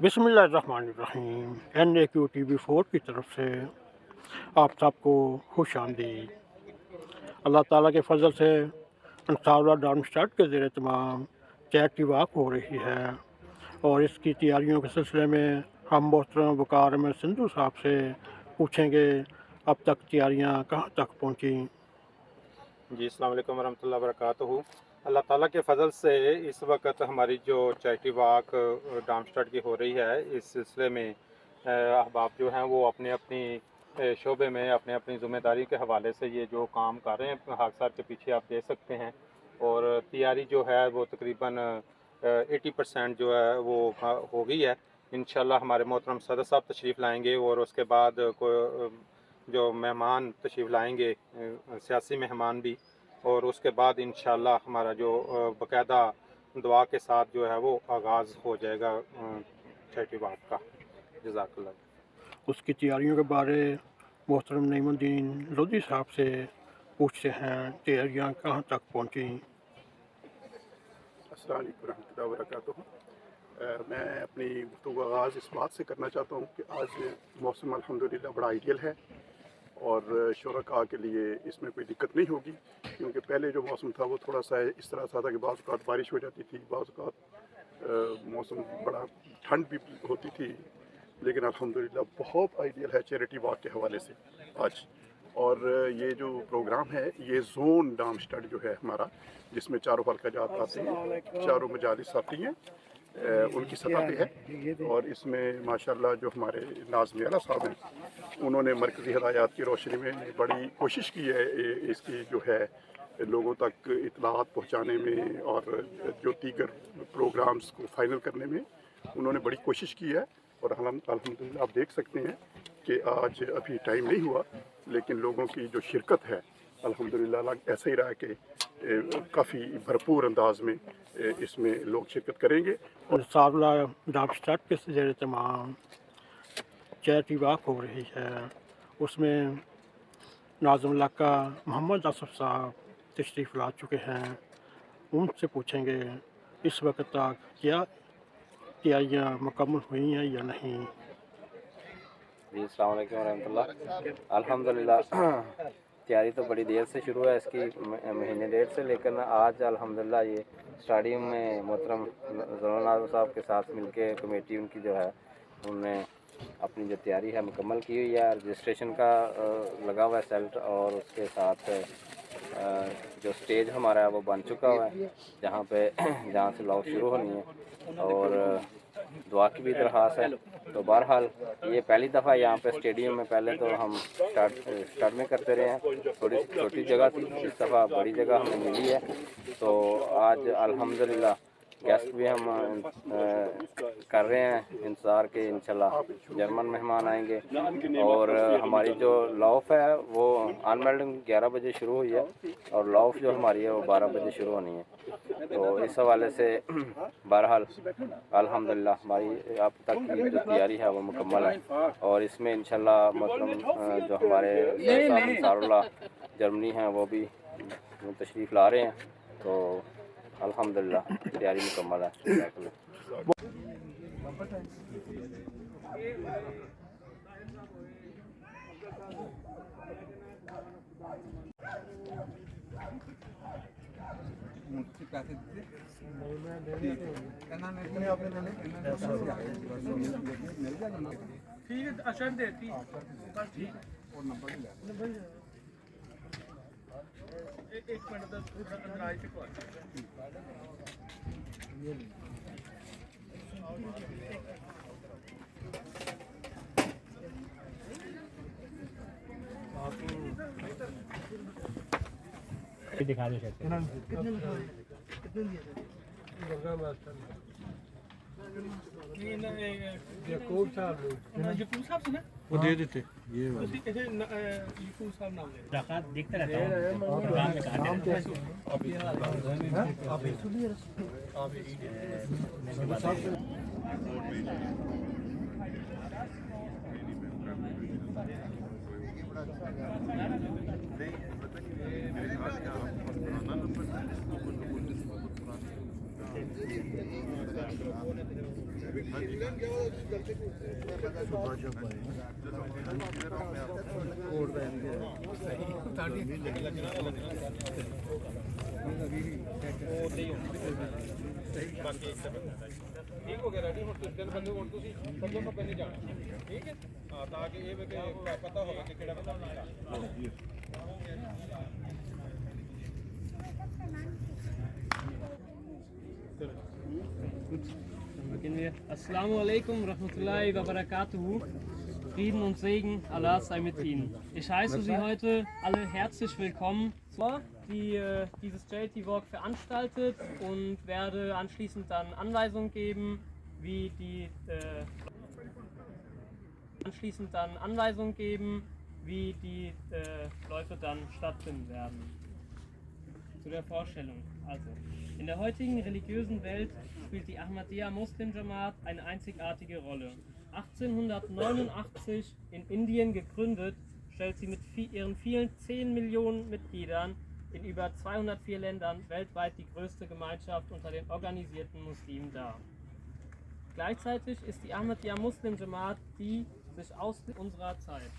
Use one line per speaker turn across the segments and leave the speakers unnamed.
बिस्मिल्लाहिर्रहमानिर्रहीम। NAQ TV4 की तरफ से आप सबको खुश आमदीद। अल्लाह ताला के फजल से इंशाअल्लाह डार्मस्टाड के ज़ेर तमाम चैरिटी वॉक हो रही है और इसकी तैयारियों के सिलसिले में हम मोहतरम वकार अहमद सिंधु साहब से पूछेंगे अब तक तैयारियां कहाँ तक पहुँची।
जी, अस्सलाम वालेकुम वरहमतुल्लाहि वबरकातुहू। अल्लाह ताला के फ़ज़ल से इस वक्त हमारी जो चैरिटी वॉक डार्मस्टाड की हो रही है, इस सिलसिले में अहबाब जो हैं वो अपने अपनी शोबे में अपने अपनी ज़िम्मेदारी के हवाले से ये जो काम कर रहे हैं, हादसा के पीछे आप देख सकते हैं। और तैयारी जो है वो तकरीबन 80% जो है वो हो गई है। इंशाल्लाह हमारे मोहतरम सदर साहब तशरीफ़ लाएंगे और उसके बाद जो मेहमान तशरीफ़ लाएंगे, सियासी मेहमान भी, और उसके बाद इंशाल्लाह हमारा जो बाकायदा दुआ के साथ जो है वो आगाज़ हो जाएगा चैरिटी वॉक का। जज़ाकल्लाह।
उसकी तैयारियों के बारे मोहतरम नईमुद्दीन लोधी साहब से पूछते हैं, तैयारियां कहाँ तक पहुँची।
अस्सलाम वालेकुम रहमतुल्लाहि व बरकातुहू। मैं अपनी गुफ्तगू का आगाज़ इस बात से करना चाहता हूँ कि आज मौसम अल्हम्दुलिल्लाह बड़ा आइडियल है और शुरका के लिए इसमें कोई दिक्कत नहीं होगी, क्योंकि पहले जो मौसम था वो थोड़ा सा इस तरह सा था कि बाज़ औक़ात बारिश हो जाती थी, बाज़ औक़ात मौसम बड़ा ठंड भी होती थी, लेकिन अल्हम्दुलिल्लाह बहुत आइडियल है चैरिटी वॉक के हवाले से आज। और ये जो प्रोग्राम है ये जोन डार्मस्टाड जो है हमारा, जिसमें चारों हल्काजात आते हैं, चारों मजालिस आती हैं, उनकी सतह पे है। और इसमें माशाल्लाह जो हमारे नाज़िम आला साहब हैं, उन्होंने मरकज़ी हदायत की रोशनी में बड़ी कोशिश की है इसकी जो है लोगों तक इत्तलात पहुँचाने में और जो दीगर प्रोग्राम्स को फ़ाइनल करने में उन्होंने बड़ी कोशिश की है। और अल्हम्दुलिल्लाह आप देख सकते हैं कि आज अभी टाइम नहीं हुआ, लेकिन लोगों की जो शिरकत है अल्हम्दुलिल्लाह ऐसा ही रहा कि काफ़ी भरपूर अंदाज में इसमें लोग शिरकत करेंगे।
इंशाअल्लाह डार्मस्टाड के ज़ेर तमाम चैरिटी वॉक हो रही है, उसमें नाज़िम इलाका मोहम्मद आसफ़ साहब तशरीफ़ ला चुके हैं। उनसे पूछेंगे इस वक्त तक क्या तैयारियां मुकम्मल हुई हैं या नहीं।
जी, अस्सलाम वालेकुम रहमतुल्लाह। अल्हम्दुलिल्लाह तैयारी तो बड़ी देर से शुरू है, इसकी महीने डेढ़ से, लेकिन आज अल्हम्दुलिल्लाह ये स्टेडियम में मोहतरम ज़मानाज़ साहब के साथ मिलके कमेटी उनकी जो है उन्होंने अपनी जो तैयारी है मुकम्मल की हुई है। रजिस्ट्रेशन का लगा हुआ है सेल्ट, और उसके साथ जो स्टेज हमारा है वो बन चुका हुआ है, जहाँ से लॉक शुरू होनी है, और दुआ की भी दरख्वास्त है। तो बहरहाल ये पहली दफ़ा यहाँ पे स्टेडियम में, पहले तो हम स्टार्ट में करते रहे हैं, थोड़ी छोटी जगह थी, इस दफ़ा बड़ी जगह हमें मिली है। तो आज अल्हम्दुलिल्लाह गेस्ट भी हम कर रहे हैं इंतज़ार के, इंशाल्लाह जर्मन मेहमान आएंगे। और हमारी जो लॉफ है वो अनमेल्डिंग 11 बजे शुरू हुई है, और लॉफ जो हमारी है वो 12 बजे शुरू होनी है। तो इस हवाले से बहरहाल अल्हम्दुलिल्लाह हमारी अब तक की जो तैयारी है वो मुकम्मल है, और इसमें इंशाल्लाह मतलब जो हमारे अंसारुल्लाह जर्मनी हैं वो भी तशरीफ़ ला रहे हैं। तो अल्हम्दुलिल्लाह तैयारी मुकम्मल है।
ठीक है, अच्छा देती ठीक और नंबर एक मिनट अंदर से
दिखा दो
यकूब साहब से ना
वो दे देते ये
यकूब साहब नाम ले
देखते रहता
ठीक हो गया रेडी हम 3 बंदे ਹੁਣ ਤੁਸੀਂ ਸੱਜੇ ਖੱਬੇ ਨਹੀਂ ਜਾਣਾ ਠੀਕ ਹੈ ਹਾਂ ਤਾਂ ਕਿ ਇਹ ਵੀ ਪਤਾ ਹੋਵੇ ਕਿ ਕਿਹੜਾ ਬੰਦਾ
Dann beginnen wir. Assalamu alaikum rahmatullahi wa barakatuhu. Frieden und Segen, Allah sei mit Ihnen. Ich heiße Sie heute alle herzlich willkommen, die dieses Charity Walk veranstaltet, und werde anschließend dann Anweisungen geben, wie die Läufe dann stattfinden werden. Zu der Vorstellung. Also, in der heutigen religiösen Welt spielt die Ahmadiyya Muslim Jamaat eine einzigartige Rolle. 1889 in Indien gegründet, stellt sie mit ihren vielen 10 Millionen Mitgliedern in über 204 Ländern weltweit die größte Gemeinschaft unter den organisierten Muslimen dar. Gleichzeitig ist die Ahmadiyya Muslim Jamaat die sich ausdehnt unserer Zeit.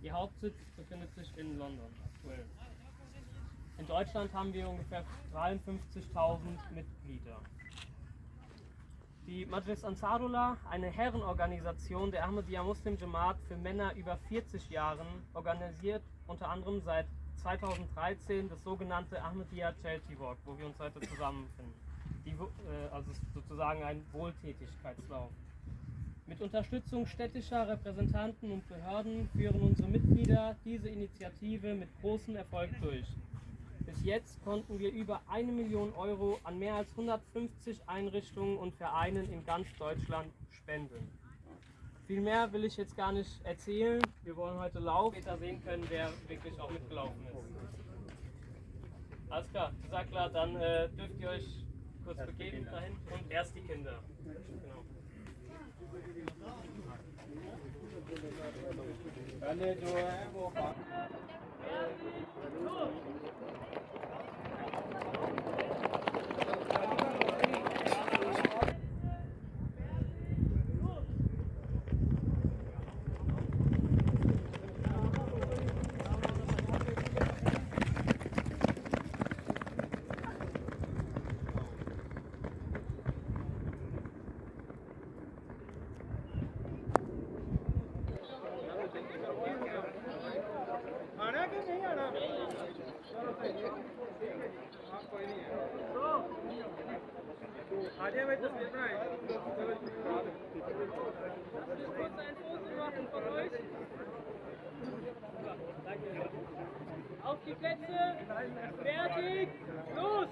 Ihr Hauptsitz befindet sich in London aktuell. In Deutschland haben wir ungefähr 53.000 Mitglieder. Die Majlis Ansarullah, eine Herrenorganisation der Ahmadiyya Muslim Jamaat für Männer über 40 Jahren, organisiert unter anderem seit 2013 das sogenannte Ahmadiyya Charity Walk, wo wir uns heute zusammenfinden. Also sozusagen ein Wohltätigkeitslauf. Mit Unterstützung städtischer Repräsentanten und Behörden führen unsere Mitglieder diese Initiative mit großem Erfolg durch. Bis jetzt konnten wir über 1 Million Euro an mehr als 150 Einrichtungen und Vereinen in ganz Deutschland spenden. Viel mehr will ich jetzt gar nicht erzählen. Wir wollen heute laufen, später sehen können, wer wirklich auch mitgelaufen ist. Alles klar, sag klar, dann dürft ihr euch kurz begeben dahin und erst die Kinder. Genau.
पहले जो है वो आना कि नहीं आना चलो सही है हाँ कोई नहीं है आ जाए भाई तस्वीर बनाए
Auf die Plätze, fertig, los!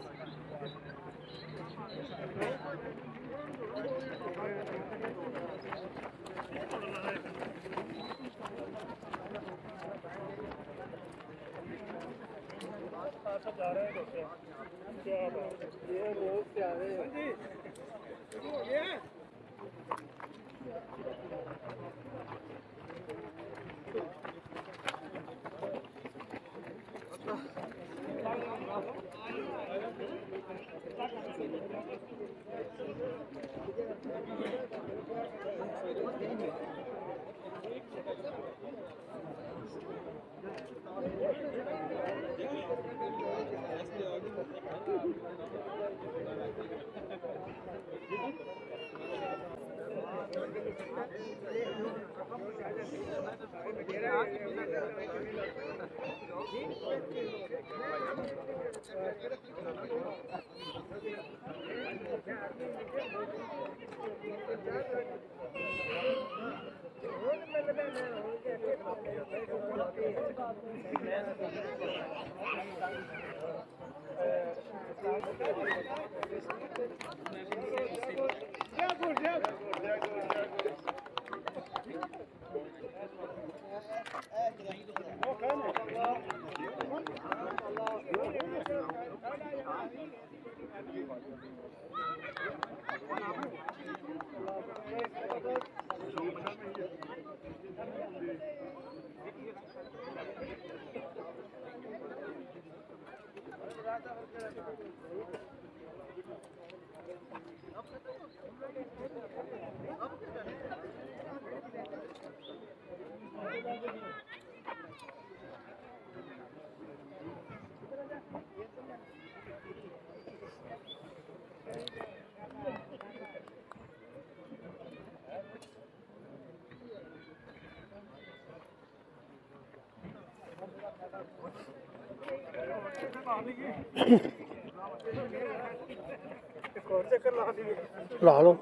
ਲਾ ਲਓ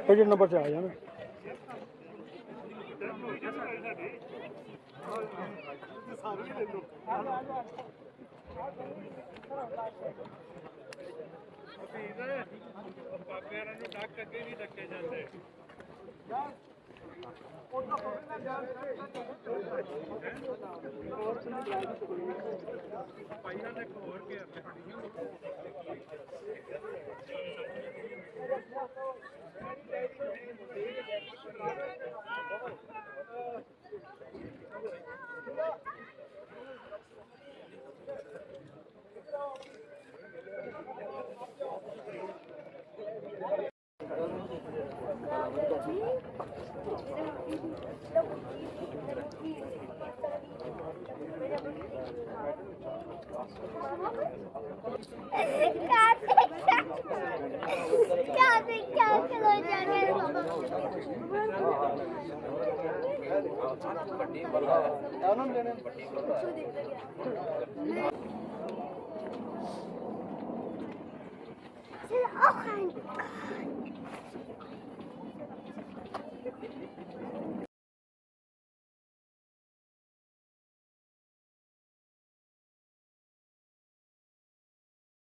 ਪਹਿਲੇ ਨੰਬਰ ਤੇ ਆ ਜਾਣਾ
ਬਾਬਿਆਂ ਨੂੰ ਡੱਕ ਅੱਗੇ ਨਹੀਂ ਡੱਕੇ ਜਾਂਦੇ ਪਾਈਆਂ ਦੇ ਹੋਰ ਕੇ